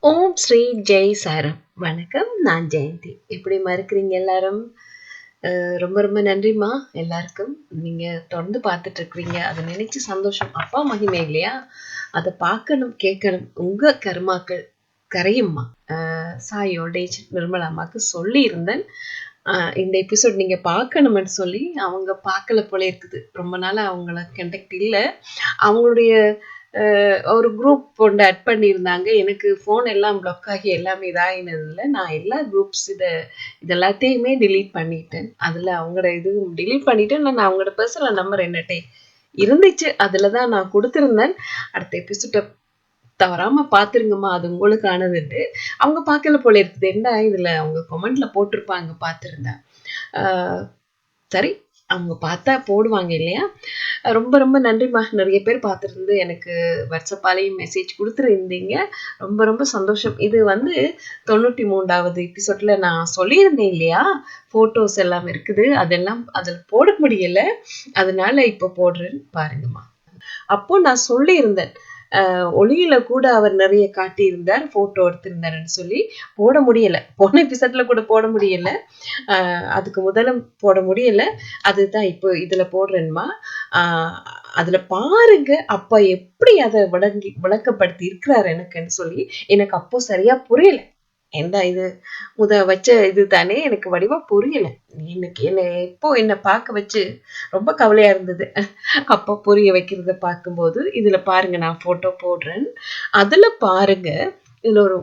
ஓம் ஸ்ரீ ஜெய் சாரம். வணக்கம், நான் ஜெயந்தி. எப்படிமா இருக்கிறீங்க எல்லாரும்? ரொம்ப ரொம்ப நன்றிம்மா எல்லாருக்கும். நீங்கள் தொடர்ந்து பார்த்துட்டு இருக்கிறீங்க, அதை நினைச்சு சந்தோஷம். அப்பா மகிமை இல்லையா, அதை பார்க்கணும் கேட்கணும். உங்கள் கர்மாக்கள் கரையும்மா. சாய் ஓல்டேஜ் நிர்மலா அம்மாவுக்கு சொல்லியிருந்தேன் இந்த எபிசோட் நீங்கள் பார்க்கணும்னு சொல்லி. அவங்க பார்க்கல போல இருக்குது, ரொம்ப நாள் அவங்கள கண்டக்ட் இல்லை. அவங்களுடைய ஒரு குரூப் ஒன்று ஆட் பண்ணியிருந்தாங்க. எனக்கு ஃபோன் எல்லாம் பிளாக் ஆகி எல்லாமே இதாகினதில்ல. நான் எல்லா குரூப்ஸ் இதெல்லாத்தையுமே டிலீட் பண்ணிட்டேன். அதில் அவங்களோட இதுவும் டிலீட் பண்ணிட்டேன். நான் அவங்களோட பர்சனல் நம்பர் என்னட்டே இருந்துச்சு, அதில் தான் நான் கொடுத்துருந்தேன். அடுத்த எபிசோட்டை தவறாமல் பார்த்துருங்கம்மா, அது உங்களுக்கானதுட்டு. அவங்க பார்க்கல போல இருக்குது. என்ன இதில் அவங்க கமெண்ட்ல போட்டிருப்பாங்க, பார்த்துருந்தேன். சரி, அவங்க பார்த்தா போடுவாங்க இல்லையா. ரொம்ப ரொம்ப நன்றிம்மா. நிறைய பேர் பார்த்துருந்து எனக்கு வாட்ஸ்அப்பாலேயும் மெசேஜ் கொடுத்துருந்தீங்க. ரொம்ப ரொம்ப சந்தோஷம். இது 93வது எபிசோட்ல நான் சொல்லியிருந்தேன் இல்லையா, ஃபோட்டோஸ் எல்லாம் இருக்குது, அதெல்லாம் அதில் போட முடியலை. அதனால இப்போ போடுறேன்னு பாருங்கம்மா. அப்போ நான் சொல்லியிருந்தேன், ஒளியில கூட அவர் நிறைய காட்டியிருந்தார், போட்டோ எடுத்திருந்தாருன்னு சொல்லி. போட முடியல, போன எபிசோட்ல கூட போட முடியல, அதுக்கு முதலும் போட முடியல. அதுதான் இப்போ இதுல போடுறேன்மா. அதுல பாருங்க அப்பா எப்படி அதை விளக்கப்படுத்தி இருக்கிறாரு எனக்குன்னு சொல்லி. எனக்கு அப்போ சரியா புரியல. என்ன இது வச்ச இது தானே, எனக்கு வடிவா புரியல. இப்போ என்னை பார்க்க வச்சு ரொம்ப கவலையா இருந்தது. அப்போ புரிய வைக்கிறத பார்க்கும்போது இதுல பாருங்க, நான் போட்டோ போடுறேன். அதுல பாருங்க, இதுல ஒரு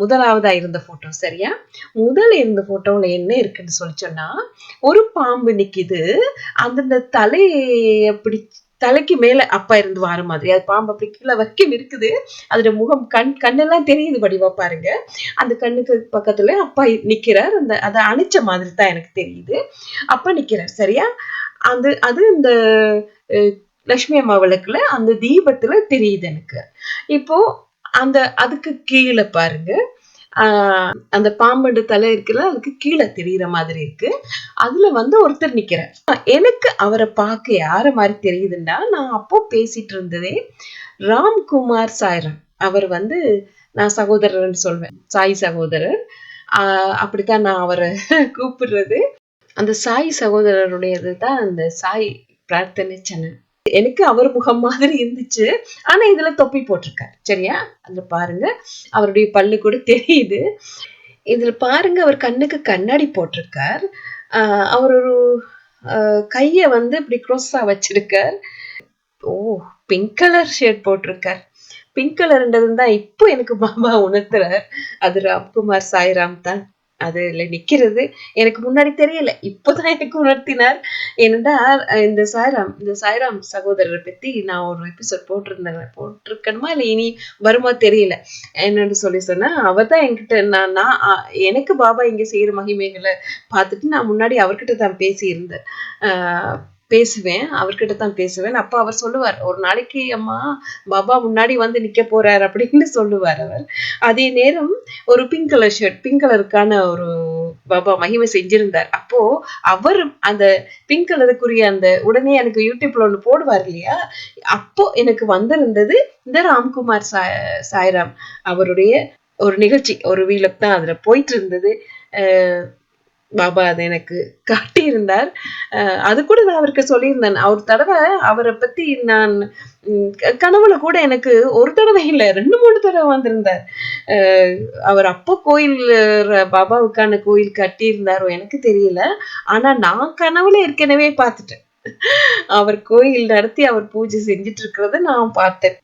முதலாவதா இருந்த போட்டோ. சரியா, முதல்ல இருந்த போட்டோல என்ன இருக்குன்னு சொல்லி சொன்னா, ஒரு பாம்பு நிக்குது. அந்த தலையை பிடிச்சு, தலைக்கு மேல அப்பா இருந்து வார மாதிரி, அது பாம்பு அப்படி கீழே வரைக்கும் இருக்குது. அதோட முகம், கண்ணெல்லாம் தெரியுது வடிவா பாருங்க. அந்த கண்ணுக்கு பக்கத்துல அப்பா நிக்கிறார். அதை அணைச்ச மாதிரி தான் எனக்கு தெரியுது. அப்பா நிக்கிறார். சரியா, அது இந்த லட்சுமி அம்மா விளக்குல அந்த தீபத்துல தெரியுது எனக்கு. இப்போ அதுக்கு கீழே பாருங்க, அந்த பாம்பு தலை இருக்குல்ல, அதுக்கு கீழே தெரியுற மாதிரி இருக்கு. அதுல ஒருத்தர் நிக்கிறார். எனக்கு அவரை பார்க்க யார மாதிரி தெரியுதுன்னா, நான் அப்போ பேசிட்டு இருந்ததே ராம்குமார் சாய்ராம். அவர் நான் சகோதரர்னு சொல்வேன், சாய் சகோதரர். அப்படித்தான் நான் அவரை கூப்பிடுறது. அந்த சாய் சகோதரருடையது தான் அந்த சாய் பிரார்த்தனை சேனல். எனக்கு அவர் முகம் மாதிரி இருந்துச்சு, ஆனா இதுல தொப்பி போட்டிருக்காரு. சரியா, அதுல பாருங்க, அவருடைய பல்லு கூட தெரியுது. இதுல பாருங்க, அவர் கண்ணுக்கு கண்ணாடி போட்டிருக்கார். அவர் ஒரு கைய இப்படி க்ரோஸா வச்சிருக்கார். ஓ, பிங்க் கலர் ஷர்ட் போட்டிருக்கார். பிங்க் கலர்ன்றது தான் இப்போ எனக்கு மாமா உணர்த்துறார். அது ராம்குமார் சாய்ராம் தான் அதுல நிக்கிறது. எனக்கு முன்னாடி தெரியல, இப்போதான் எனக்கு உணர்த்தினார். ஏனென்றா இந்த சாய்ராம் சகோதரரை பத்தி நான் ஒரு எபிசோட் போட்டிருக்கணுமா இல்ல இனி வருமா தெரியல. என்னன்னு சொல்லி சொன்னா, அவர் தான் என்கிட்ட, நான் எனக்கு பாபா இங்க செய்யற மகிமைகளை பார்த்துட்டு நான் முன்னாடி அவர்கிட்ட தான் பேசியிருந்தேன். அவர்கிட்ட தான் பேசுவேன். அப்ப அவர் சொல்லுவார், ஒரு நாளைக்கு அம்மா பாபா முன்னாடி நிக்க போறார் அப்படின்னு சொல்லுவார் அவர். அதே நேரம் ஒரு பிங்க் கலர் ஷர்ட், பிங்க் கலருக்கான ஒரு பாபா மகிமை செஞ்சிருந்தார். அப்போ அவர் அந்த பிங்க் கலருக்குரிய அந்த உடனே எனக்கு யூடியூப்ல ஒண்ணு போடுவார் இல்லையா, அப்போ எனக்கு வந்திருந்தது இந்த ராம்குமார் சாய்ராம் அவருடைய ஒரு நிகழ்ச்சி, ஒரு வீலக் தான் அதுல போயிட்டு இருந்தது. பாபா அதை எனக்கு காட்டியிருந்தார். அது கூட நான் அவருக்கு சொல்லியிருந்தேன். ஒரு தடவை அவரை பத்தி நான் கனவுல கூட, எனக்கு ஒரு தடவை இல்லை 2-3 தடவை வந்திருந்தார். அவர் அப்போ கோயில், பாபாவுக்கான கோயில் கட்டியிருந்தாரோ எனக்கு தெரியல. ஆனா நான் கனவுல ஏற்கனவே பார்த்துட்டேன். அவர் கோயில் நடத்தி அவர் பூஜை செஞ்சிட்டு இருக்கிறத நான் பார்த்தேன்.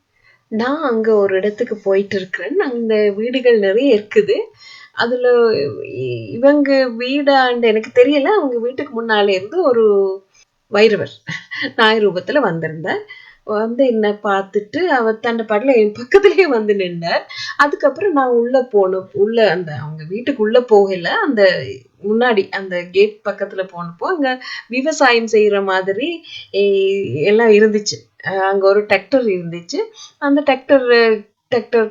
நான் அங்க ஒரு இடத்துக்கு போயிட்டு இருக்கிறேன். அந்த வீடுகள் நிறைய இருக்குது. அதுல இவங்க வீடாண்டு எனக்கு தெரியல. அவங்க வீட்டுக்கு முன்னாலே இருந்து ஒரு வைரவர் நாய் ரூபத்துல வந்திருந்தார். என்ன பார்த்துட்டு அவர் தண்டை பாடல என் பக்கத்துலயே நின்றார். அதுக்கப்புறம் நான் உள்ள போனோம். உள்ள அவங்க வீட்டுக்குள்ள போகல, அந்த முன்னாடி அந்த கேட் பக்கத்துல போனப்போ அங்க விவசாயம் செய்யற மாதிரி எல்லாம் இருந்துச்சு. அங்க ஒரு டிராக்டர் இருந்துச்சு. அந்த டிராக்டர்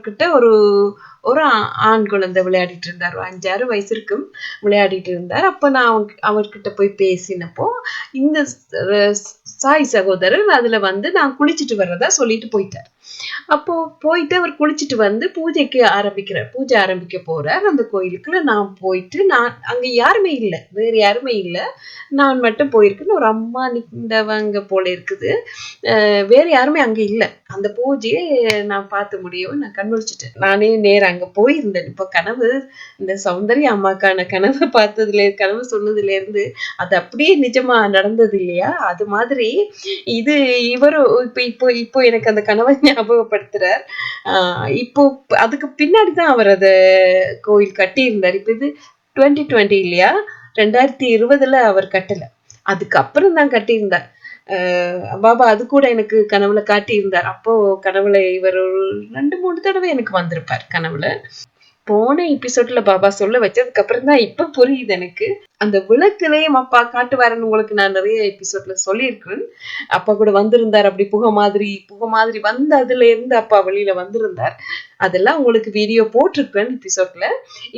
கிட்ட ஒரு ஆண் குழந்தை விளையாடிட்டு இருந்தார். 5-6 வயசு இருக்கும், விளையாடிட்டு இருந்தார். அப்ப நான் அவர்கிட்ட போய் பேசினப்போ, இந்த சாய் சகோதரர் அதுல நான் குளிச்சுட்டு வர்றதா சொல்லிட்டு போயிட்டார். அப்போ போயிட்டு அவர் குளிச்சுட்டு வந்து பூஜை ஆரம்பிக்க போறார் அந்த கோயிலுக்குள்ள. நான் போயிட்டு அங்க யாருமே இல்லை, வேற யாருமே இல்லை, நான் மட்டும் போயிருக்குன்னு ஒரு அம்மா நின்றவங்க போல இருக்குது. வேற யாருமே அங்க இல்லை. அந்த பூஜையை நான் பார்த்து முடியவும் நான் கண்முழிச்சிட்டேன். நானே நேரம் அங்க போயிருந்தேன். இப்ப கனவு, இந்த சௌந்தர்யா அம்மாக்கான கனவு கனவு சொன்னதுல இருந்து அது அப்படியே நிஜமா நடந்தது இல்லையா? அது மாதிரி இது இவரும் இப்போ இப்போ எனக்கு அந்த கனவை ஞாபகப்படுத்துறார். இப்போ அதுக்கு பின்னாடிதான் அவர் அத கோயில் கட்டி இருந்தார். இப்ப இது 2020 இல்லையா? 2020 அவர் கட்டல, அதுக்கப்புறம் தான் கட்டியிருந்தார். பாபா அது கூட எனக்கு கனவுல காட்டி இருந்தார். அப்போ கனவுல இவர் 2-3 தடவை எனக்கு வந்திருப்பார் கனவுல. போன எபிசோட்ல பாபா சொல்ல வச்சதுக்கு அப்புறம் தான் இப்ப புரியுது எனக்கு. அந்த விளக்குலயும் அப்பா காட்டுவாருன்னு உங்களுக்கு நான் நிறைய எபிசோட்ல சொல்லியிருக்கேன். அப்பா கூட வந்திருந்தார், அப்படி புகை மாதிரி வந்து அதுல இருந்து அப்பா வெளியில வந்திருந்தார். அதெல்லாம் உங்களுக்கு வீடியோ போட்டிருக்கேன் எபிசோட்ல.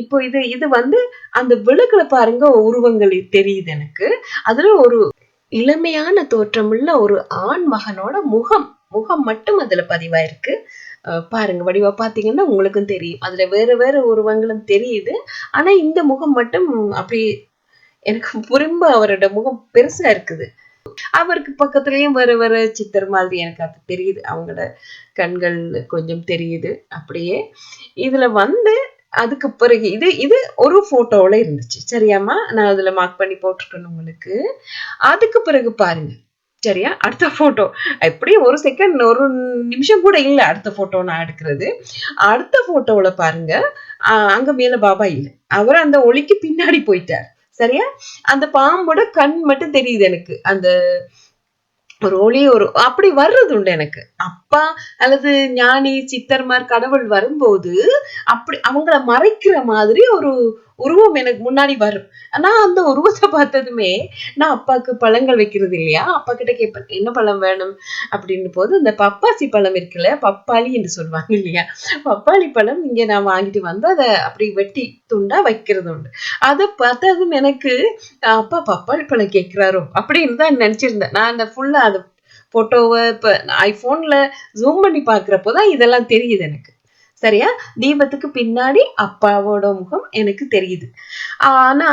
இப்போ இது வந்து அந்த விளக்குல பாருங்க உருவங்கள் தெரியுது எனக்கு. அதுல ஒரு இளமையான தோற்றமுள்ள ஒரு ஆண் மகனோட முகம் மட்டும் அதுல பதிவாயிருக்கு. பாருங்க, வடிவா பாத்தீங்கன்னா உங்களுக்கும் தெரியும். அதுல வேற வேற உருவங்களும் தெரியுது. ஆனா இந்த முகம் மட்டும் அப்படி எனக்கு புரிம்ப அவரோட முகம் பெருசா இருக்குது. அவருக்கு பக்கத்துலயும் வேற வேற சித்தர் மாதிரி எனக்கு அது தெரியுது. அவங்களோட கண்கள் கொஞ்சம் தெரியுது அப்படியே. இதுல வந்து அதுக்கு பிறகு இது ஒரு போட்டோல இருந்துச்சு. சரியாமா? நான் அதுல மார்க் பண்ணி போட்டிருக்கேன் உங்களுக்கு. அதுக்கு பிறகு பாருங்க, சரியா? அடுத்த போட்டோ எப்படியும் 1 செகண்ட் 1 நிமிஷம் கூட இல்ல அடுத்த போட்டோ நான் எடுக்கிறது. அடுத்த போட்டோல பாருங்க, அங்க மேல பாபா இல்ல, அவர் அந்த ஒளிக்கு பின்னாடி போயிட்டார். சரியா? அந்த பாம்போட கண் மட்டும் தெரியுது எனக்கு. அந்த ஒரு ஒளி அப்படி வர்றது உண்டு எனக்கு. அப்பா அல்லது ஞானி சித்தர்மார் கடவுள் வரும்போது அப்படி அவங்கள மறைக்கிற மாதிரி ஒரு உருவம் எனக்கு முன்னாடி வரும். ஆனா அந்த உருவத்தை பார்த்ததுமே நான் அப்பாவுக்கு பழங்கள் வைக்கிறது இல்லையா, அப்பா கிட்ட கேட்பேன் என்ன பழம் வேணும் அப்படின்னு. போது இந்த பப்பாசி பழம் இருக்குல்ல, பப்பாளி என்று சொல்லுவாங்க இல்லையா, பப்பாளி பழம் இங்க நான் வாங்கிட்டு வந்து அதை அப்படி வெட்டி துண்டா வைக்கிறது உண்டு. அதை பார்த்ததும் எனக்கு அப்பா பப்பாளி பழம் கேட்கிறாரோ அப்படின்னு தான் நினைச்சிருந்தேன். நான் அந்த ஃபுல்லா அது போட்டோவை இப்ப ஐபோன்ல ஜூம் பண்ணி பாக்குறப்போதான் இதெல்லாம் தெரியுது எனக்கு. சரியா? தீபத்துக்கு பின்னாடி அப்பாவோட முகம் எனக்கு தெரியுது. ஆனா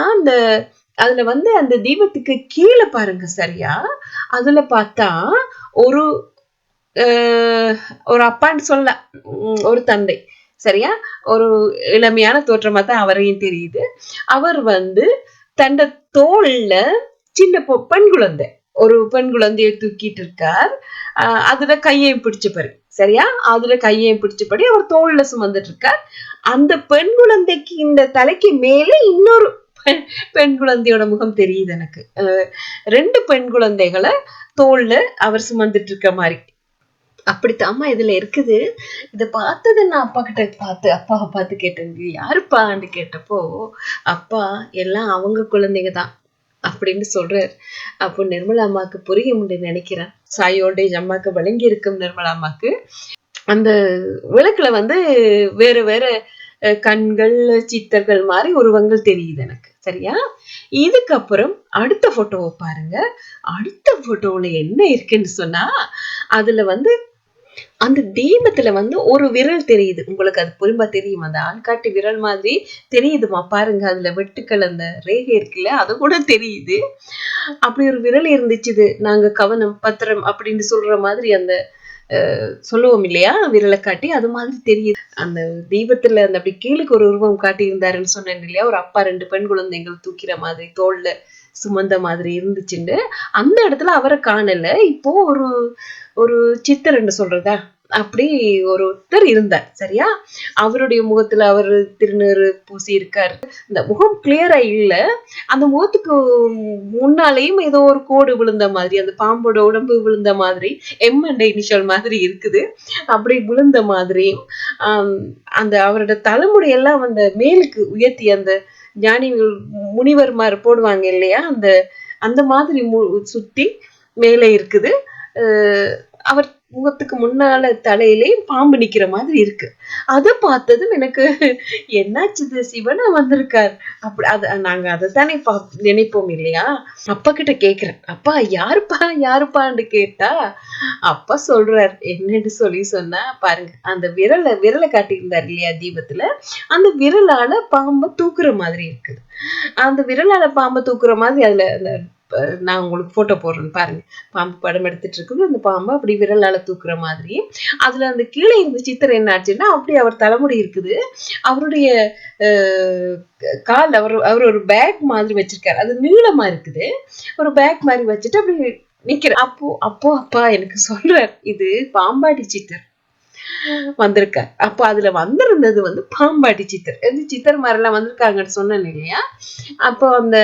அதுல வந்து அந்த தீபத்துக்கு கீழே பாருங்க, சரியா? அதுல பார்த்தா ஒரு ஒரு அப்பான்னு சொல்ல, ஒரு தந்தை. சரியா? ஒரு இளமையான தோற்றமா தான் அவரையும் தெரியுது. அவர் வந்து தன்னை தோல்ல சின்ன பெண் குழந்தை, ஒரு பெண் குழந்தையை தூக்கிட்டு இருக்கார். அதுல கையையும் பிடிச்சபடி, சரியா? அதுல கையையும் பிடிச்சபடி அவர் தோல்ல சுமந்துட்டு இருக்கார். அந்த பெண் குழந்தைக்கு இந்த தலைக்கு மேல இன்னொரு பெண் குழந்தையோட முகம் தெரியுது எனக்கு. 2 பெண் குழந்தைகளை தோல்ல அவர் சுமந்துட்டு இருக்க மாதிரி. அப்படித்தாம்மா இதுல இருக்குது. இத பார்த்தது நான் அப்பாவை பார்த்து கேட்டேன், யாருப்பான்னு கேட்டப்போ அப்பா எல்லாம் அவங்க குழந்தைங்க தான் அப்படின்னு சொல்றாரு. அப்போ நிர்மலா அம்மாக்கு புரிய முடியும் நினைக்கிறேன். சாயோல்டேஜ் அம்மாக்கு வழங்கி இருக்கும் நிர்மலா அம்மாக்கு. அந்த விளக்குல வந்து வேற வேற கண்கள் சித்தர்கள் மாதிரி உருவங்கள் தெரியுது எனக்கு. சரியா? இதுக்கப்புறம் அடுத்த போட்டோவை பாருங்க. அடுத்த போட்டோல என்ன இருக்குன்னு சொன்னா, அதுல வந்து அந்த தீபத்துல வந்து ஒரு விரல் தெரியுது. உங்களுக்கு அது புரியுமா தெரியும்? அந்த ஆள்காட்டி விரல் மாதிரி தெரியுதுமா பாருங்க. அதுல வெட்டுக்கள் அந்த ரேகை இருக்குல்ல, அது கூட தெரியுது. அப்படி ஒரு விரல் இருந்துச்சு. நாங்க கவனம் பத்திரம் அப்படின்னு சொல்ற மாதிரி அந்த சொல்லுவோம் இல்லையா, விரலை காட்டி, அது மாதிரி தெரியுது. அந்த தீபத்துல அந்த அப்படி கீழுக்கு ஒரு உருவம் காட்டி இருந்தாருன்னு சொன்னேன் இல்லையா, ஒரு அப்பா 2 பெண் குழந்தைகள் தூக்கிற மாதிரி தோல்ல சுமந்த மாதிரி இருந்துச்சுன்னு. அந்த இடத்துல அவரை காணல. இப்போ ஒரு சித்தர்ன்னு சொல்றதா, அப்படி ஒருத்தர் இருந்தார். சரியா? அவருடைய முகத்துல அவர் திருநீறு பூசி இருக்காரு. இந்த முகம் கிளியரா இல்ல. அந்த முகத்துக்கு முன்னாலேயும் ஏதோ ஒரு கோடு விழுந்த மாதிரி, அந்த பாம்போட உடம்பு விழுந்த மாதிரி, எம் அண்ட் இனிஷியல் மாதிரி இருக்குது. அப்படி விழுந்த மாதிரியும் அந்த அவரோட தலைமுடியெல்லாம் அந்த மேலுக்கு உயர்த்தி அந்த ஞானி முனிவர்மார் போடுவாங்க இல்லையா, அந்த மாதிரி சுத்தி மேலே இருக்குது. அவர் முகத்துக்கு முன்னால தலையிலே பாம்பு நிக்கிற மாதிரி இருக்கு. அத பார்த்ததும் எனக்கு என்னாச்சுது, சிவனா வந்திருக்கார் அப்படி. நாங்க அதைத்தானே நினைப்போம் இல்லையா? அப்பா கிட்ட கேக்குறேன், அப்பா யாருப்பா யாருப்பான்னு கேட்டா அப்பா சொல்றார் என்னன்னு சொன்னா, பாருங்க அந்த விரலை காட்டியிருந்தார் இல்லையா தீபத்துல, அந்த விரலால பாம்பை தூக்குற மாதிரி இருக்குது. அந்த விரலால பாம்பை தூக்குற மாதிரி அதுல அந்த நான் உங்களுக்கு போட்டோ போடுறேன் பாருங்க. பாம்பு படம் எடுத்துட்டு இருக்குது, அந்த பாம்பை அப்படி விரலால தூக்குற மாதிரி. அதுல அந்த கீழே இருந்த சித்திரம் என்ன ஆச்சுன்னா, அப்படி அவர் தலைமுடி இருக்குது, அவருடைய கால் அவர் ஒரு பேக் மாதிரி வச்சிருக்காரு, அது நீளமா இருக்குது, ஒரு பேக் மாதிரி வச்சுட்டு அப்படி நிக்கிற. அப்போ அப்பா எனக்கு சொல்றார், இது பாம்பாட்டி சித்தர் வந்திருக்கார். அப்போ அதுல வந்திருந்தது பாம்பாட்டி சித்தர். சித்தர் மாதிரி எல்லாம் வந்திருக்காங்கன்னு சொன்னேன் இல்லையா? அப்போ அந்த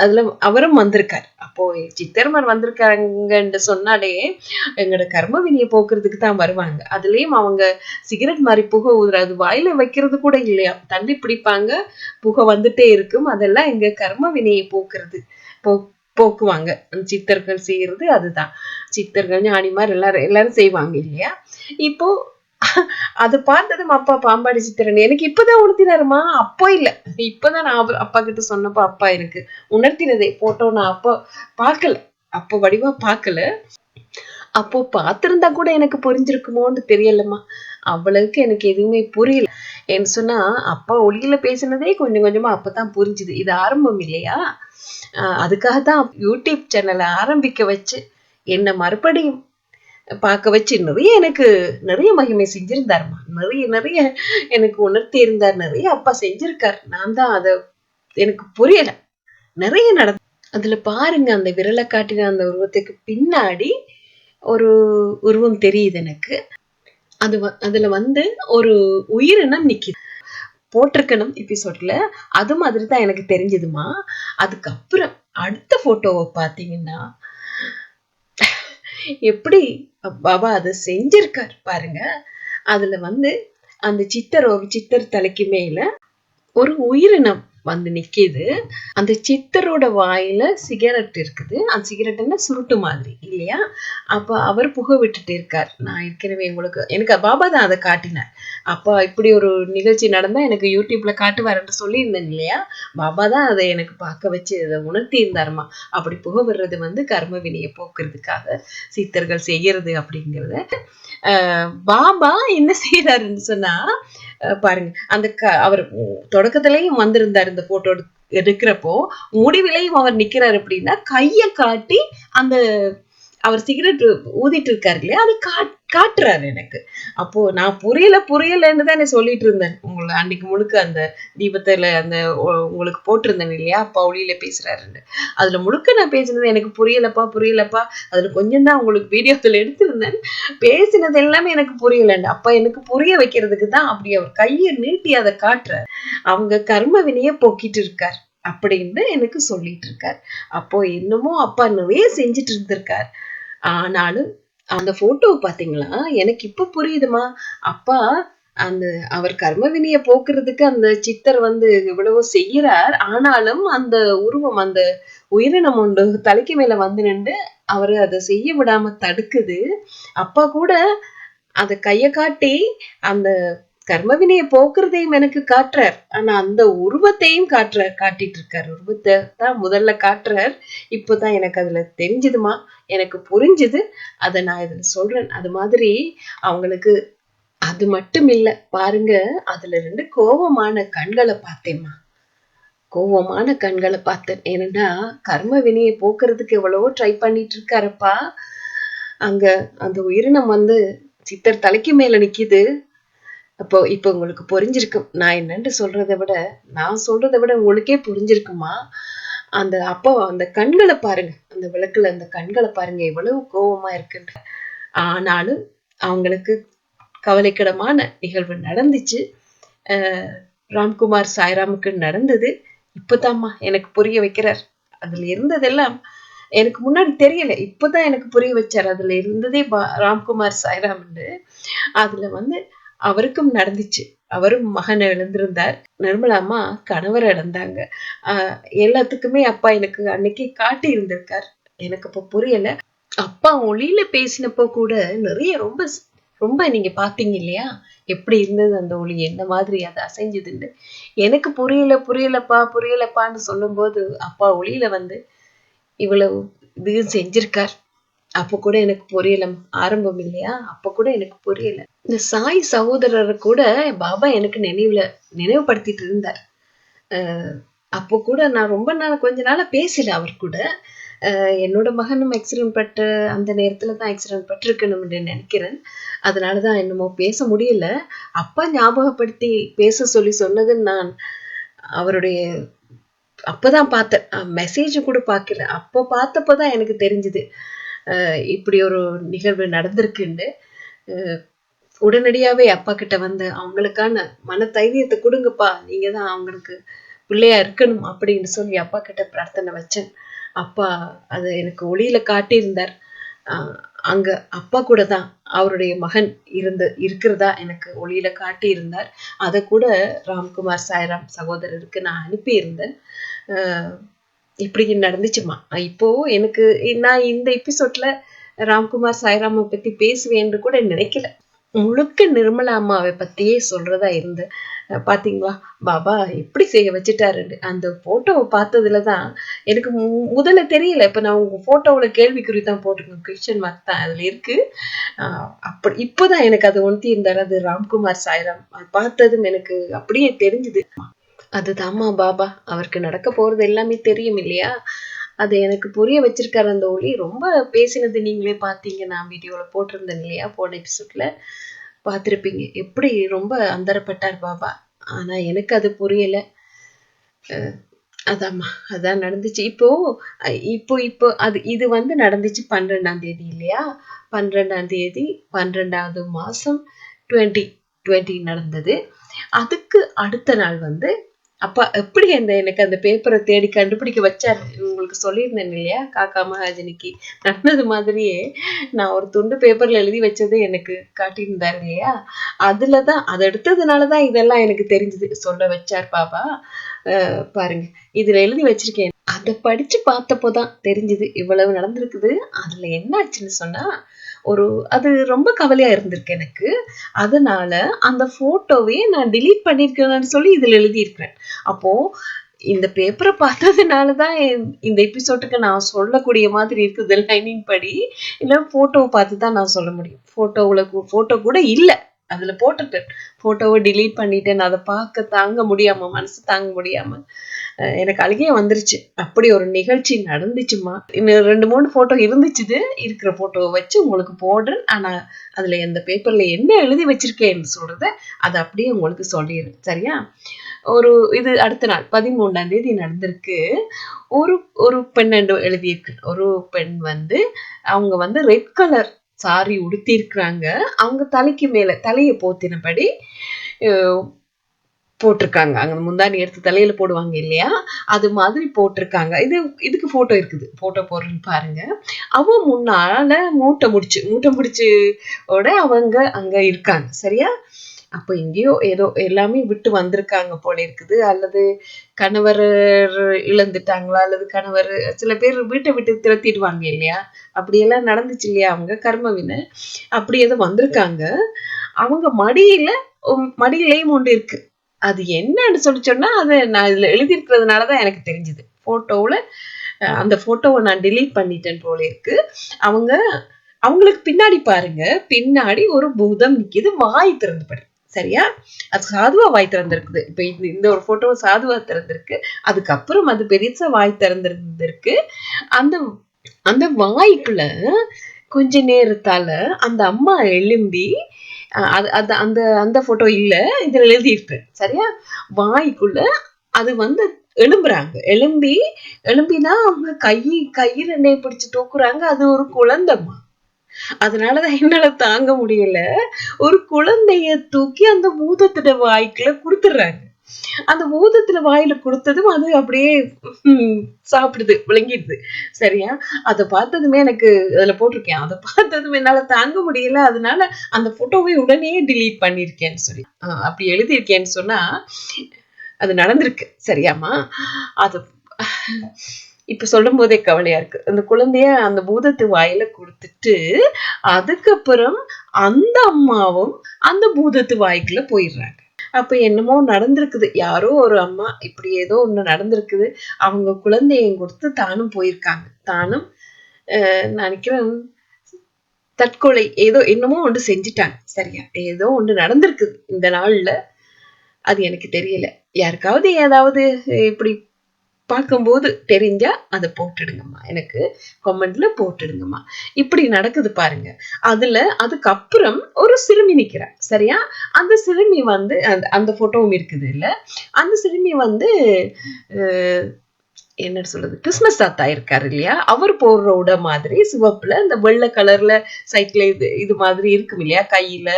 அதுல அவரும் வந்திருக்காரு. அப்போ சித்தர்மார் வந்திருக்காங்கன்னு சொன்னாலே எங்களோட கர்ம வினியை போக்குறதுக்கு தான் வருவாங்க. அதுலயும் அவங்க சிகரெட் மாதிரி புகை ஊதுறது, வாயில வைக்கிறது கூட இல்லையா, தண்ணி பிடிப்பாங்க, புகை வந்துட்டே இருக்கும். அதெல்லாம் எங்க கர்ம வினையை போக்குறது போக்குவாங்க. சித்தர்கள் செய்யறது அதுதான். சித்தர்கள் ஞானிமார் எல்லாரும் செய்வாங்க இல்லையா? இப்போ அது பார்த்ததும் அப்பா பாம்பாடி சித்திரன் எனக்கு இப்பதான் உணர்த்தினாருமா. அப்போ இல்ல, இப்பதான் நான் அப்பா கிட்ட சொன்னப்போ அப்பா எனக்கு உணர்த்தினதே. போட்டோ நான் அப்போ பார்க்கல, அப்போ வடிவா பார்க்கல. அப்போ பார்த்திருந்தா கூட எனக்கு புரிஞ்சிருக்குமோன்னு தெரியலம்மா. அவ்வளவுக்கு எனக்கு எதுவுமே புரியல. என்ன சொன்னா, அப்பா ஒளியில பேசினதே கொஞ்சம் கொஞ்சமா அப்பதான் புரிஞ்சுது. இது ஆரம்பம் இல்லையா? அதுக்காகத்தான் யூடியூப் சேனலை ஆரம்பிக்க வச்சு என்ன மறுபடியும் பார்க்க வச்சு நிறைய மகிமை செஞ்சிருந்தாருமா. நிறைய எனக்கு உணர்த்தி இருந்தார், நிறைய அப்பா செஞ்சிருக்காரு. நான் தான் அத எனக்கு புரியல, நிறைய நடந்து. அதுல பாருங்க, அந்த விரலை காட்டின அந்த உருவத்துக்கு பின்னாடி ஒரு உருவம் தெரியுது எனக்கு. அதுல ஒரு உயிரினம் நிக்குது போட்டிருக்கணும் எபிசோட்ல. அது மாதிரிதான் எனக்கு தெரிஞ்சதுமா. அதுக்கப்புறம் அடுத்த போட்டோவை பாத்தீங்கன்னா, எப்படி பாபா அதை செஞ்சிருக்காரு பாருங்க. அதுல அந்த சித்தர் தலைக்கு மேல ஒரு உயிரினம் நிக்கிது. அந்த சித்தரோட வாயில சிகரெட் இருக்குது. அந்த சிகரெட்னா சுருட்டு மாதிரி இல்லையா? அப்ப அவர் புகை விட்டுட்டு இருக்கார். நான் ஏற்கனவே எனக்கு பாபா தான் அதை காட்டினார். அப்ப இப்படி ஒரு நிகழ்ச்சி நடந்தா எனக்கு யூடியூப்ல காட்டுவாருன்னு சொல்லியிருந்தேன் இல்லையா? பாபா தான் அதை எனக்கு பார்க்க வச்சு அதை உணர்த்தி இருந்தாருமா. அப்படி புகை விடுறது கர்ம வினையை போக்குறதுக்காக சித்தர்கள் செய்யறது அப்படிங்கிறத. பாபா என்ன செய்யறாருன்னு சொன்னா, பாருங்க, அந்த அவர் தொடக்கத்திலையும் வந்திருந்தார் இந்த போட்டோ எடுக்கிறப்போ, முடிவிலையும் அவர் நிக்கிறாரு அப்படின்னா கைய காட்டி அந்த அவர் சிகரெட் ஊதிட்டு இருக்காரு இல்லையா, அது காட்டுறாரு எனக்கு. அப்போ நான் புரியலன்னு தான் சொல்லிட்டு இருந்தேன். உங்களை அன்னைக்கு முழுக்க அந்த தீபத்துல அந்த உங்களுக்கு போட்டிருந்தேன் இல்லையா, அப்பா ஒளியில பேசுறாருன்னு. அதுல முழுக்க நான் பேசினது எனக்கு புரியலப்பா. அதுல கொஞ்சம் தான் உங்களுக்கு வீடியோத்துல எடுத்திருந்தேன். பேசினது எல்லாமே எனக்கு புரியலன்னு. அப்பா எனக்கு புரிய வைக்கிறதுக்கு தான் அப்படி அவர் கையை நீட்டி அதை காட்டுறார். அவங்க கர்ம வினைய போக்கிட்டு இருக்கார் அப்படின்னு எனக்கு சொல்லிட்டு இருக்கார். அப்போ என்னமோ அப்பா நிறைய செஞ்சுட்டு இருந்திருக்கார். ஆனாலும் அந்த போட்டோ பாத்தீங்களா, எனக்கு இப்ப புரியுதுமா. அப்பா அவர் கர்ம வினைய போக்குறதுக்கு அந்த சித்தர் எவ்வளவோ செய்யறார். ஆனாலும் அந்த உருவம், அந்த உயிரினம் ஒன்று தலைக்கு மேல நின்று அவரு அதை செய்ய விடாம தடுக்குது. அப்பா கூட அத கைய காட்டி அந்த கர்மவினைய போக்குறதையும் எனக்கு காட்டுறார். ஆனா அந்த உருவத்தையும் காட்டிட்டு இருக்காரு. உருவத்தை தான் முதல்ல காட்டுறார். இப்பதான் எனக்கு அதுல தெரிஞ்சதுமா, எனக்கு புரிஞ்சுது. அதை நான் இதுல சொல்றேன். அது மாதிரி அவங்களுக்கு அது மட்டும் இல்ல பாருங்க, அதுல 2 கோபமான கண்களை பார்த்தேம்மா. கோபமான கண்களை பார்த்தேன். ஏன்னா கர்ம வினையை போக்குறதுக்கு எவ்வளவோ ட்ரை பண்ணிட்டு இருக்காருப்பா. அங்க அந்த உயிரினம் சித்தர் தலைக்கு மேல நிக்குது. அப்போ இப்ப உங்களுக்கு புரிஞ்சிருக்கும் நான் என்னன்னு நான் சொல்றதை விட உங்களுக்கே புரிஞ்சிருக்குமா. அப்போ அந்த கண்களை பாருங்க, அந்த விளக்குல அந்த கண்களை பாருங்க எவ்வளவு கோபமா இருக்குன்னு. ஆனாலும் அவங்களுக்கு கவலைக்கிடமான நிகழ்வு நடந்துச்சு. ராம்குமார் சாய்ராமுக்கு நடந்தது. இப்பதாம்மா எனக்கு புரிய வைக்கிறார். அதுல இருந்ததெல்லாம் எனக்கு முன்னாடி தெரியல, இப்பதான் எனக்கு புரிய வச்சார். அதுல இருந்ததே ராம்குமார் சாய்ராம்னு. அதுல அவருக்கும் நடந்துச்சு. அவரும் மகன் இழந்திருந்தார். நிர்மலாமா கணவர் இழந்தாங்க. எல்லாத்துக்குமே அப்பா எனக்கு அன்னைக்கு காட்டி இருந்திருக்கார். எனக்கு அப்ப புரியல. அப்பா ஒளியில பேசினப்போ கூட நிறைய ரொம்ப ரொம்ப நீங்க பாத்தீங்க இல்லையா, எப்படி இருந்தது அந்த ஒளி, என்ன மாதிரி அது அசைஞ்சதுன்னு. எனக்கு புரியலப்பா புரியலப்பான்னு சொல்லும்போது அப்பா ஒளியில வந்து இவ்வளவு இது செஞ்சிருக்கார். அப்ப கூட எனக்கு புரியல. ஆரம்பம் இல்லையா, அப்ப கூட எனக்கு புரியல. இந்த சாய் சகோதரரை கூட பாபா எனக்கு நினைவுபடுத்திட்டு இருந்தார். அப்போ கூட நான் ரொம்ப நாள் கொஞ்ச நாளா பேசல அவர் கூட. என்னோட மகனும் ஆக்சிடென்ட் பட்ட அந்த நேரத்துல தான் ஆக்சிடென்ட் பட்டிருக்கணும்னு நினைக்கிறேன். அதனாலதான் என்னமோ பேச முடியல. அப்பா ஞாபகப்படுத்தி பேச சொல்லி சொன்னது நான் அவருடைய அப்பதான் பார்த்தேன். மெசேஜ் கூட பார்க்கல. அப்போ பார்த்தப்பதான் எனக்கு தெரிஞ்சது இப்படி ஒரு நிகழ்வு நடந்திருக்குன்னு. உடனடியாவே அப்பா கிட்ட வந்து அவங்களுக்கான மன தைரியத்தை கொடுங்கப்பா, நீங்க தான் அவங்களுக்கு பிள்ளையா இருக்கணும் அப்படின்னு சொல்லி அப்பா கிட்ட பிரார்த்தனை வச்சேன். அப்பா அது எனக்கு ஒளியில காட்டியிருந்தார். அங்க அப்பா கூட தான் அவருடைய மகன் இருக்கிறதா எனக்கு ஒளியில காட்டி இருந்தார். அதை கூட ராம்குமார் சாய்ராம் சகோதரருக்கு நான் அனுப்பி இருந்தேன். இப்படி நடந்துச்சுமா. இப்போ எனக்கு நான் இந்த எபிசோட்ல ராம்குமார் சாய்ராமை பத்தி பேசுவேன்னு கூட நினைக்கல. முழுக்க நிர்மலா அம்மாவை பத்தியே சொல்றதா இருந்து பாத்தீங்களா பாபா எப்படி செய்ய வச்சுட்டாருன்னு. அந்த போட்டோவை பார்த்ததுலதான் எனக்கு முதல்ல தெரியல. இப்ப நான் உங்க போட்டோவுல கேள்விக்குறி தான் போட்டிருக்கேன், கிறிஸ்டியன் மார்க் தான் அதுல இருக்கு. அப்படி இப்பதான் எனக்கு அது ஒன்த்தி இருந்தாரு, அது ராம்குமார் சாய்ராம். பார்த்ததும் எனக்கு அப்படியே தெரிஞ்சுது. அதுதாம்மா பாபா, அவருக்கு நடக்க போறது எல்லாமே தெரியும் இல்லையா, அது எனக்கு புரிய வச்சிருக்காரு அந்த ஒளி. ரொம்ப பேசினது நீங்களே பார்த்தீங்க, நான் வீடியோல போட்டிருந்தேன் இல்லையா, போன எபிசோட்ல பார்த்திருப்பீங்க. எப்படி ரொம்ப அந்தரப்பட்டார் பாபா. ஆனா எனக்கு அது புரியல. அதாம்மா, அதான் நடந்துச்சு. இப்போ இப்போ இப்போ அது இது வந்து நடந்துச்சு 12ஆம் தேதி இல்லையா, 12ஆம் தேதி 12வது மாசம் 2020 நடந்தது. அதுக்கு அடுத்த நாள் வந்து அப்பா எப்படி எனக்கு அந்த பேப்பரை தேடி கண்டுபிடிக்க வச்சாரு. உங்களுக்கு சொல்லியிருந்தேன் இல்லையா, காக்கா மகாஜனிக்கு நடந்தது மாதிரியே நான் ஒரு துண்டு பேப்பர்ல எழுதி வச்சது எனக்கு காட்டியிருந்தாரு இல்லையா, அதுலதான் அதை எடுத்ததுனாலதான் இதெல்லாம் எனக்கு தெரிஞ்சது, சொல்ல வச்சார் பாபா. பாருங்க, இதுல எழுதி வச்சிருக்கேன். அதை படிச்சு பார்த்தப்போதான் தெரிஞ்சது இவ்வளவு நடந்திருக்குது. அதுல என்ன ஆச்சுன்னு சொன்னா, அது ரொம்ப கவலையா இருந்திருக்கு எனக்கு. அதனால அந்த போட்டோவே நான் டிலீட் பண்ணிருக்கேன்னு சொல்லி இதுல எழுதியிருக்கிறேன். அப்போ இந்த பேப்பரை பார்த்ததுனாலதான் இந்த எபிசோட்டுக்கு நான் சொல்லக்கூடிய மாதிரி இருக்குது லைனிங் படி. இல்ல போட்டோவை பார்த்துதான் நான் சொல்ல முடியும். போட்டோ கூட இல்ல அதுல போட்டுட்டேன். போட்டோவை டிலீட் பண்ணிட்டேன். அதை பார்க்க தாங்க முடியாம, மனசு தாங்க முடியாம எனக்கு அழுகையே வந்துருச்சு. அப்படி ஒரு நிகழ்ச்சி நடந்துச்சுமா. இன்னும் 2-3 போட்டோ இருந்துச்சு, இருக்கிற போட்டோவை வச்சு உங்களுக்கு போடுறேன். ஆனா அதுல எந்த பேப்பர்ல என்ன எழுதி வச்சிருக்கேன்னு சொல்றத அதை அப்படியே உங்களுக்கு சொல்லிடுறேன், சரியா. இது அடுத்த நாள் 13ஆம் தேதி நடந்திருக்கு. ஒரு பெண் எழுதியிருக்கு. ஒரு பெண் வந்து அவங்க வந்து ரெட் கலர் சாரி உடுத்தி இருக்கிறாங்க. அவங்க தலைக்கு மேல தலையை போத்தினபடி போட்டிருக்காங்க. அங்க முந்தானி எடுத்து தலையில போடுவாங்க இல்லையா, அது மாதிரி போட்டிருக்காங்க. இதுக்கு போட்டோ இருக்குது, போட்டோ போடுறேன்னு பாருங்க. அவ முன்னால மூட்டை முடிச்சு அவங்க அங்க இருக்காங்க, சரியா. அப்ப எங்கேயோ ஏதோ எல்லாமே விட்டு வந்திருக்காங்க போல இருக்குது. அல்லது கணவர் இழந்துட்டாங்களா, அல்லது கணவர், சில பேர் வீட்டை விட்டு திரத்திடுவாங்க இல்லையா, அப்படியெல்லாம் நடந்துச்சு இல்லையா, அவங்க கர்மவினை அப்படி ஏதோ வந்திருக்காங்க. அவங்க மடியிலையும் ஒன்று இருக்கு. அது என்னன்னு சொல்லி சொன்னா, அதை நான் இதுல எழுதியிருக்கிறதுனாலதான் எனக்கு தெரிஞ்சது. போட்டோவுல அந்த போட்டோவை நான் டிலீட் பண்ணிட்டேன் போல இருக்கு. அவங்களுக்கு பின்னாடி பாருங்க, பின்னாடி ஒரு பூதம் நிக்குது, வாய் திறந்துபடி, சரியா. அது சாதுவா வாய் திறந்திருக்குது. இப்ப இந்த ஒரு போட்டோ சாதுவா திறந்திருக்கு. அதுக்கப்புறம் அது பெருசா வாய் திறந்திருக்கு. அந்த அந்த வாய்க்குள்ள கொஞ்ச நேரத்தால அந்த அம்மா எழும்பி, அந்த போட்டோ இல்ல, இதுல எழுதி இருக்கு, சரியா. வாய்க்குள்ள அது வந்து எழும்பினா அவங்க கையில எண்ணெய் பிடிச்சு தூக்குறாங்க. அது ஒரு குழந்தைமா. அதனாலதான் என்னால தாங்க முடியல. ஒரு குழந்தைய தூக்கி அந்த பூதத்திட வாய்க்குள்ள கொடுத்துடுறாங்க. அந்த பூதத்துல வாயில கொடுத்ததும் அது அப்படியே சாப்பிடுது, விளங்கிடுது, சரியா. அதை பார்த்ததுமே எனக்கு அதுல போட்டிருக்கேன். அதை பார்த்ததுமே என்னால தாங்க முடியல. அதனால அந்த போட்டோவை உடனே டிலீட் பண்ணிருக்கேன்னு சொல்லி அப்படி எழுதியிருக்கேன்னு சொன்னா அது நடந்திருக்கு, சரியாமா. அது இப்ப சொல்லும் போதே கவலையா இருக்கு. அந்த குழந்தைய அந்த பூதத்து வாயில கொடுத்துட்டு அதுக்கப்புறம் அந்த அம்மாவும் அந்த பூதத்து வாய்க்குள்ள போயிடுறாங்க. அப்ப என்னமோ நடந்திருக்குது. யாரோ ஒரு அம்மா இப்படி ஏதோ ஒண்ணு நடந்திருக்குது. அவங்க குழந்தையும் கொடுத்து தானும் போயிருக்காங்க. தானும் நினைக்கிறேன் தற்கொலை ஏதோ என்னமோ ஒன்று செஞ்சுட்டாங்க. சரியா? ஏதோ ஒன்று நடந்திருக்குது இந்த நாள்ல. அது எனக்கு தெரியல. யாருக்காவது ஏதாவது இப்படி பார்க்கும்போது தெரிஞ்சா அதை போட்டுடுங்கம்மா, எனக்கு கமெண்ட்ல போட்டுடுங்கம்மா. இப்படி நடக்குது பாருங்க. அதுக்கப்புறம் ஒரு சிறுமி நிக்கிறா. சரியா? அந்த சிறுமி வந்து அந்த போட்டோவும் இருக்குது இல்ல, அந்த சிறுமி வந்து என்ன சொல்றது, கிறிஸ்துமஸ் தாத்தா இருக்காரு இல்லையா, அவர் போடுற உடை மாதிரி சிவப்புல இந்த வெள்ளை கலர்ல சைக்கிள் இது மாதிரி இருக்கும் இல்லையா, கையில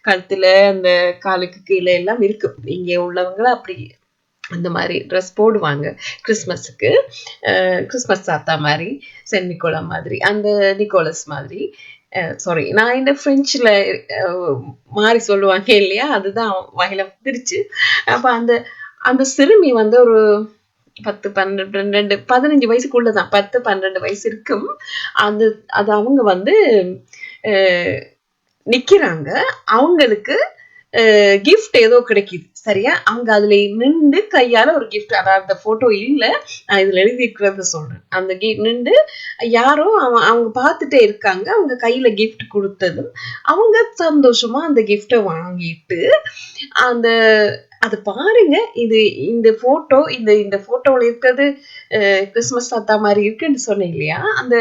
கழுத்துல அந்த காலுக்கு கீழே எல்லாம் இருக்கு. இங்க உள்ளவங்கள அப்படி அந்த மாதிரி ட்ரெஸ் போடுவாங்க கிறிஸ்மஸுக்கு. கிறிஸ்மஸ் தாத்தா மாதிரி, சென்ட் நிக்கோலா மாதிரி, அந்த நிக்கோலஸ் மாதிரி. சாரி, நான் இந்த பிரெஞ்சுல மாறி சொல்லுவாங்க இல்லையா, அதுதான் வாயில வந்துருச்சு. அப்ப அந்த அந்த சிறுமி வந்து ஒரு 10, 12, 15 வயசுக்குள்ளதான், 10, 12 வயசு இருக்கும். அது அவங்க வந்து நிக்கிறாங்க. அவங்களுக்கு கிஃப்ட் ஏதோ கிடைக்குது. சரியா? அவங்க அதுல நின்று கையால ஒரு கிஃப்ட், அதாவது அந்த போட்டோ இல்ல, நான் இதுல எழுதி இருக்கிறத சொல்றேன். அந்த நின்று யாரோ அவங்க பார்த்துட்டே இருக்காங்க. அவங்க கையில கிஃப்ட் கொடுத்ததும் அவங்க சந்தோஷமா அந்த கிஃப்ட வாங்கிட்டு அந்த அது பாருங்க. இந்த போட்டோ இந்த போட்டோல இருக்கிறது கிறிஸ்துமஸ் தாத்தா மாதிரி இருக்குன்னு சொன்னேன் இல்லையா, அந்த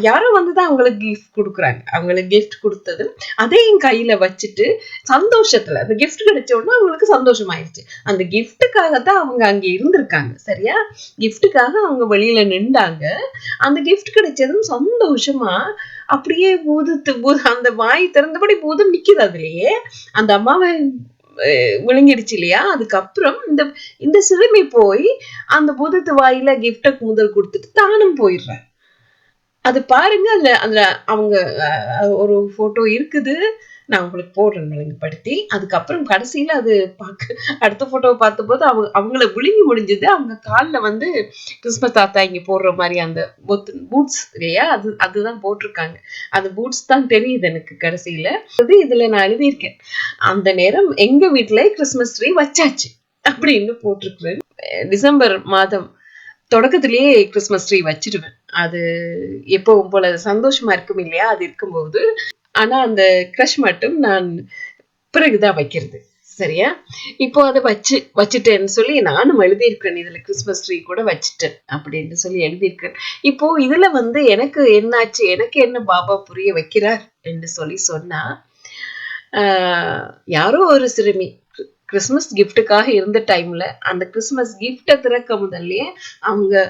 யாரோ வந்துதான் அவங்களுக்கு கிஃப்ட் கொடுக்குறாங்க. அவங்களுக்கு கிஃப்ட் கொடுத்தது அதையும் கையில வச்சுட்டு சந்தோஷத்துல, அந்த கிஃப்ட் கிடைச்ச உடனே அவங்களுக்கு சந்தோஷம் ஆயிடுச்சு. அந்த கிஃப்டுக்காகத்தான் அவங்க அங்க இருந்திருக்காங்க. சரியா? கிஃப்டுக்காக அவங்க வெளியில நின்றாங்க. அந்த கிஃப்ட் கிடைச்சதும் சந்தோஷமா அப்படியே அந்த வாய் திறந்தபடி பூதம் நிக்குது. அதுலயே அந்த அம்மாவை விழுங்கிடுச்சு இல்லையா. அதுக்கப்புறம் இந்த சிறுமி போய் அந்த பூதத்து வாயில கிஃப்ட முதல் கொடுத்துட்டு தானும் போயிடுறேன். அது பாருங்க. அதுல அவங்க ஒரு போட்டோ இருக்குது, நான் உங்களுக்கு போடுறேன் விளங்குபடுத்தி. அதுக்கப்புறம் கடைசியில அது அடுத்த போட்டோவை பார்த்தபோது அவங்கள விழுங்கி முடிஞ்சது. அவங்க காலில் வந்து கிறிஸ்மஸ் தாத்தா இங்க போடுற மாதிரி அந்த பூட்ஸ் இல்லையா, அதுதான் போட்டிருக்காங்க. அந்த பூட்ஸ் தான் தெரியுது எனக்கு கடைசியில. இதுல நான் எழுதியிருக்கேன், அந்த நேரம் எங்க வீட்டுல கிறிஸ்மஸ் ட்ரீ வச்சாச்சு அப்படின்னு போட்டிருக்கிறேன். டிசம்பர் மாதம் தொடக்கத்திலேயே கிறிஸ்மஸ் ட்ரீ வச்சிருவேன். அது எப்பவும் போல சந்தோஷமா இருக்கும் இல்லையா, அது இருக்கும்போது. ஆனா அந்த கிரஷ் மட்டும் நான் பிறகுதான் வைக்கிறது. சரியா? இப்போ அதை வச்சுட்டேன்னு சொல்லி நானும் எழுதியிருக்கேன். இதுல கிறிஸ்மஸ் ட்ரீ கூட வச்சுட்டேன் அப்படின்னு சொல்லி எழுதியிருக்கேன். இப்போ இதுல வந்து எனக்கு என்னாச்சு, எனக்கு என்ன பாபா புரிய வைக்கிறார் என்று சொல்லி சொன்னா, யாரோ ஒரு சிறுமி கிறிஸ்மஸ் கிஃப்டுக்காக இருந்த டைம்ல அந்த கிறிஸ்மஸ் கிஃப்ட திறக்க முதல்லயே அவங்க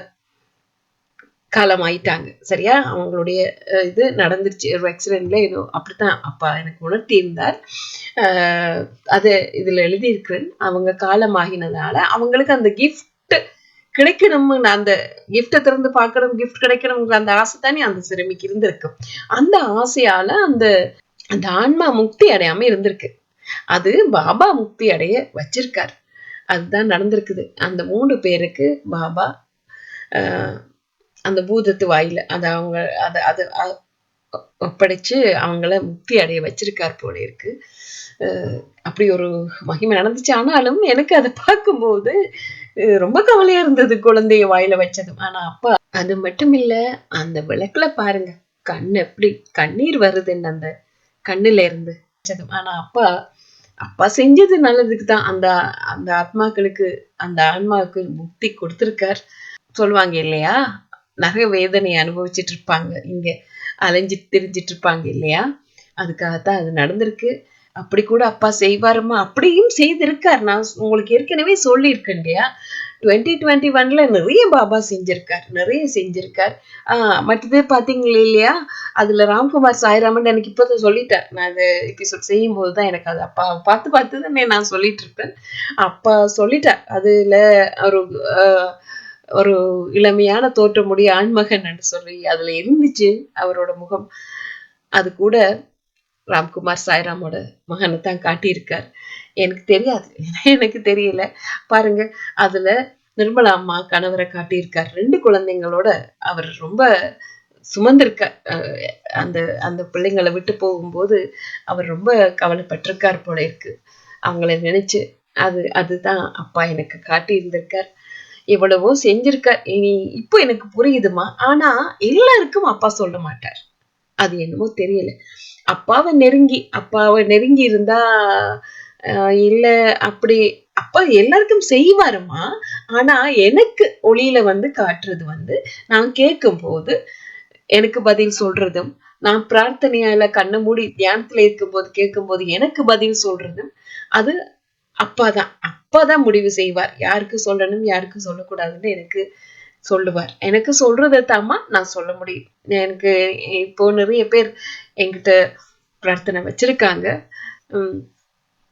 காலம் ஆயிட்டாங்க. சரியா? அவங்களுடைய இது நடந்துருச்சு, ஒரு ஆக்சிடென்ட்ல ஏதோ அப்படித்தான் அப்பா எனக்கு உணர்த்தி இருந்தார். அது இதுல எழுதியிருக்கிறேன். அவங்க காலம் ஆகினதால அவங்களுக்கு அந்த கிஃப்ட் கிடைக்கணும்னு, அந்த கிஃப்ட திறந்து பார்க்கணும், கிஃப்ட் கிடைக்கணுங்கிற அந்த ஆசை தானே அந்த சிறுமிக்கு இருந்திருக்கும். அந்த ஆசையால அந்த ஆன்மா முக்தி அடையாம இருந்திருக்கு. அது பாபா முக்தி அடைய வச்சிருக்காரு. அதுதான் நடந்திருக்குது. அந்த 3 பேருக்கு பாபா அந்த பூதத்து வாயில அவங்க அது ஒப்படைச்சு அவங்கள முக்தி அடைய வச்சிருக்கார் போல இருக்கு. அப்படி ஒரு மகிமை நடந்துச்சு. ஆனாலும் எனக்கு அதை பார்க்கும்போது ரொம்ப கவலையா இருந்தது, குழந்தைய வாயில வச்சதும். ஆனா அப்பா அது மட்டும் இல்ல, அந்த விளக்குல பாருங்க கண்ணு எப்படி கண்ணீர் வருதுன்னு அந்த கண்ணுல இருந்து. ஆனா அப்பா செஞ்சது நல்லதுக்கு தான். அந்த ஆத்மாக்களுக்கு, அந்த ஆன்மாவுக்கு முக்தி கொடுத்திருக்கார். சொல்லுவாங்க இல்லையா, நிறைய வேதனையை அனுபவிச்சுட்டு இருப்பாங்க, இங்க அலைஞ்சிட்டு திரிஞ்சிட்டு இருப்பாங்க இல்லையா, அதுக்காகத்தான் அது நடந்திருக்கு. அப்படி கூட அப்பா செய்வாருமா, அப்படியும் செய்திருக்கார். நான் உங்களுக்கு ஏற்கனவே சொல்லியிருக்கேன் இல்லையா, 2021ல நிறைய பாபா நிறைய செஞ்சிருக்கார். மற்றது பாத்தீங்களா இல்லையா, அதுல ராம்குமார் சாய்ராமன் எனக்கு இப்போதான் சொல்லிட்டார். நான் அது எபிசோட் செய்யும் போதுதான் எனக்கு அது அப்பா பார்த்து தானே நான் சொல்லிட்டு இருப்பேன். அப்பா சொல்லிட்டார், அதுல ஒரு இளமையான தோற்றமுடைய ஆண்மகன் என்று சொல்லி அதுல இருந்துச்சு அவரோட முகம். அது கூட ராம்குமார் சாய்ராமோட மகனை தான் காட்டியிருக்கார். எனக்கு தெரியாது, எனக்கு தெரியல பாருங்க. அதுல நிர்மலா அம்மா கணவரை காட்டியிருக்கார். 2 குழந்தைங்களோட அவர் ரொம்ப சுமந்திருக்க அந்த அந்த பிள்ளைங்களை விட்டு போகும்போது அவர் ரொம்ப கவலைப்பட்டிருக்கார் போல இருக்கு. அவங்கள நினைச்சு அதுதான் அப்பா எனக்கு காட்டி இருந்திருக்கார். எவ்வளவோ செஞ்சிருக்கார். இனி இப்போ எனக்கு புரியுதுமா. ஆனா எல்லாருக்கும் அப்பா சொல்ல மாட்டார். அது என்னமோ தெரியல. அப்பாவை நெருங்கி இருந்தா இல்ல அப்படி அப்பா எல்லாருக்கும் செய்வாருமா. ஆனா எனக்கு ஒளியில வந்து காட்டுறது நான் கேட்கும் போது எனக்கு பதில் சொல்றதும், நான் பிரார்த்தனையால கண்ணை மூடி தியானத்துல இருக்கும்போது கேட்கும்போது எனக்கு பதில் சொல்றதும் அது அப்பாதான் முடிவு செய்வார். யாருக்கு சொல்லணும் யாருக்கு சொல்லக்கூடாதுன்னு எனக்கு சொல்லுவார். எனக்கு சொல்றதை தாமா நான் சொல்ல முடியும். எனக்கு இப்போ நிறைய பேர் என்கிட்ட பிரார்த்தனை வச்சிருக்காங்க.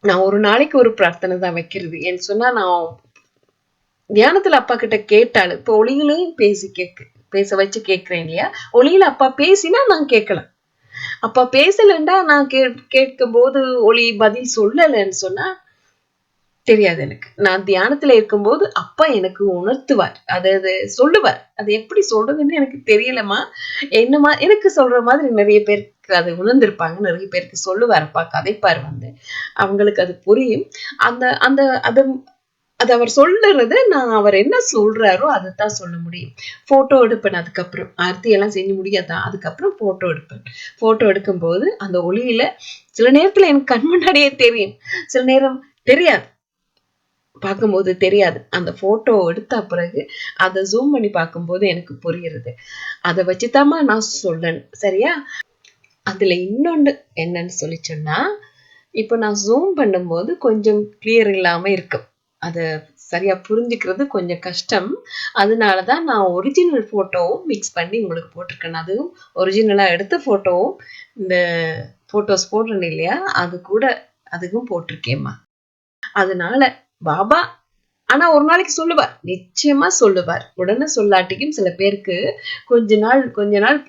நான் ஒரு நாளைக்கு ஒரு பிரார்த்தனை தான் வைக்கிறது. ஏன்னு சொன்னா நான் தியானத்துல அப்பா கிட்ட கேட்டாலும் இப்போ ஒளியிலையும் பேச வச்சு கேட்கிறேன் இல்லையா? ஒளியில அப்பா பேசினா நான் கேட்கலாம். அப்பா பேசலண்டா நான் கேட்கும் போது ஒளி பதில் சொல்லலைன்னு சொன்னா தெரியாது எனக்கு. நான் தியானத்துல இருக்கும்போது அப்பா எனக்கு உணர்த்துவார். அது சொல்லுவார். அது எப்படி சொல்றதுன்னு எனக்கு தெரியலமா. என்னமா எனக்கு சொல்ற மாதிரி நிறைய பேருக்கு அது உணர்ந்திருப்பாங்க. நிறைய பேருக்கு சொல்லுவார் அப்பா, கதைப்பார் அவங்களுக்கு அது புரியும். அந்த அந்த அது அவர் சொல்லுறது நான் அவர் என்ன சொல்றாரோ அதைத்தான் சொல்ல முடியும். போட்டோ எடுப்பேன். அதுக்கப்புறம் ஆர்த்தி எல்லாம் செஞ்சு முடியாதான். அதுக்கப்புறம் போட்டோ எடுப்பேன். போட்டோ எடுக்கும் போது அந்த ஒளியில சில நேரத்துல எனக்கு கண் முன்னாடியே தெரியும், சில நேரம் தெரியாது. பார்க்கும்போது தெரியாது. அந்த போட்டோ எடுத்த பிறகு அதை ஜூம் பண்ணி பார்க்கும்போது எனக்கு புரியுறது. அதை வச்சுதாம்மா நான் சொல்லணும். சரியா? அதுல இன்னொன்று என்னன்னு சொல்லி சொன்னா, இப்ப நான் ஜூம் பண்ணும்போது கொஞ்சம் கிளியர் இல்லாம இருக்கும். அதை சரியா புரிஞ்சுக்கிறது கொஞ்சம் கஷ்டம். அதனாலதான் நான் ஒரிஜினல் போட்டோவும் மிக்ஸ் பண்ணி உங்களுக்கு போட்டிருக்கேன். அதுவும் ஒரிஜினலா எடுத்த போட்டோவும் இந்த போட்டோஸ் போடுறேன் இல்லையா, அது கூட அதுவும் போட்டிருக்கேம்மா. அதனால பாபா ஆனா ஒரு நாளைக்கு சொல்லுவார், நிச்சயமா சொல்லுவார். உடனே சொல்லாட்டிக்கும் சில பேருக்கு கொஞ்ச நாள்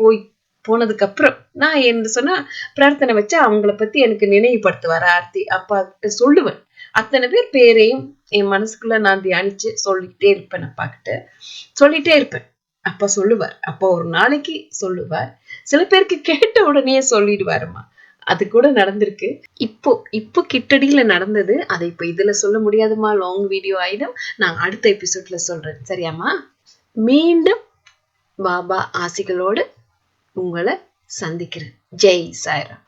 போனதுக்கு அப்புறம் நான் என்ன சொன்னா பிரார்த்தனை வச்சா அவங்கள பத்தி எனக்கு நினைவுபடுத்துவார். ஆர்த்தி அப்பா கிட்ட சொல்லுவேன். அத்தனை பேர் பேரையும் என் மனசுக்குள்ள நான் தியானிச்சு சொல்லிட்டே இருப்பேன். அப்பா கிட்ட சொல்லிட்டே இருப்பேன். அப்பா சொல்லுவார். அப்பா ஒரு நாளைக்கு சொல்லுவார். சில பேருக்கு கேட்ட உடனே சொல்லிடுவாருமா. அது கூட நடந்திருக்கு. இப்போ கிட்டடியில நடந்தது. அதை இப்ப இதுல சொல்ல முடியாதுமா, லாங் வீடியோ ஆயிடும். நான் அடுத்த எபிசோட்ல சொல்றேன். சரியாமா? மீண்டும் பாபா ஆசிகளோடு உங்களை சந்திக்கிறேன். ஜெய் சாய்ராம்.